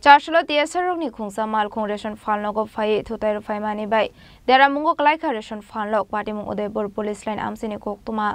চারশোলো টিএসআরনি খুংসা মালখুং রেশন ফালনগো ফাই থুতাই ফাইমানি বাই দেরা মুঙ্গো কলাইখা রেশন ফালনক পাটিমুং উদয়পুর পুলিশ লাইন আমসিনি কোকতুমা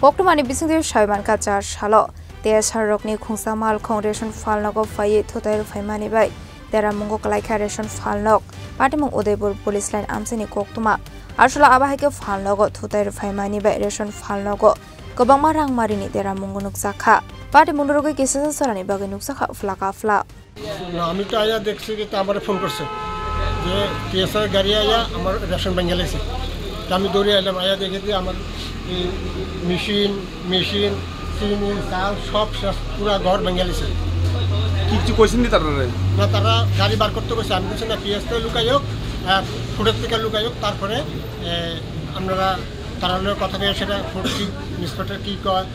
Poktumani bisingdir shaiban ka char shalo TSR rokni khungsa mal khong ration falnok fai thotai faimani bai dera mungo kalaikha ration falnok patimung udaipur police line amsini koktuma arsula abahike falnok thotai faimani bai ration falnok gobangma rang marini dera mungo nuksakha patimung roge kisa sarani bagai nuksakha flaka fla আমি তো আয়া দেখছি যে আমারে phone করছে যে TSR গাড়ি আয়া আমার রেশন ভেঙে গেছে আমি দৌড়ে এলাম আয়া দেখে যে আমার মেশিন চিনি চাল সব শেষ পুরা ঘর ভেঙে গেছে কিছু কইছেন নি তারা না তারা গাড়ি বার করতে কইছে আমি বলছি না TSR লুকাই হোক ফুটের থেকে লুকাই হোক তারপরে আপনারা তারা কথা কয়ে সেটা ফুট কি ইন্সপেক্টর কী কয়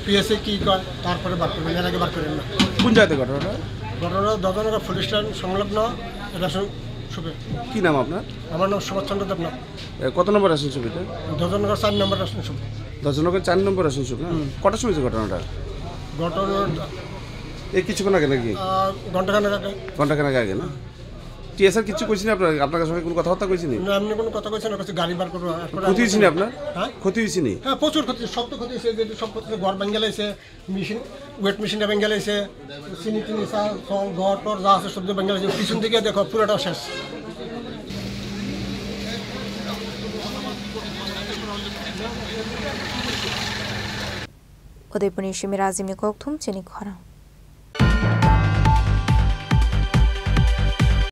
PSA কী কয় তারপরে বার করবেন এর আগে বার করবেন না কোন জায়গাতে ঘটনাটা দদনগর পুলিশ লাইন সংলগ্ন রেশন শপে কি নাম আপনার আমার নাম সুভাষ চন্দ্র দেবনাথ কত নম্বর রেশন শপ এটা দদনগর 4 নম্বর রেশন শপ দদনগর 4 নম্বর রেশন শপ না কটার সময় ঘটনাটা এই কিছুক্ষণ আগে নাকি ঘন্টাখানেক আগে না TSR কিছু কইছেন আপনার সঙ্গে কোনো কথাবার্তা কইছেন না এমনি কোনো কথা কইছেন না গাড়ি বার করব ক্ষতি হইছে না আপনার হ্যাঁ ক্ষতি হইছে নি হ্যাঁ প্রচুর ক্ষতি সব তো ক্ষতি হইছে যে সব ক্ষতি ঘর ভেঙে গেছে মেশিন ওয়েট মেশিনটা ভেঙে গেছে চিনি চাল ঘর টর যা আছে সব ভেঙে গেছে পিছন থেকে দেখো পুরোটা শেষ Udaipur Shimir Azimi Koktum Chini Khora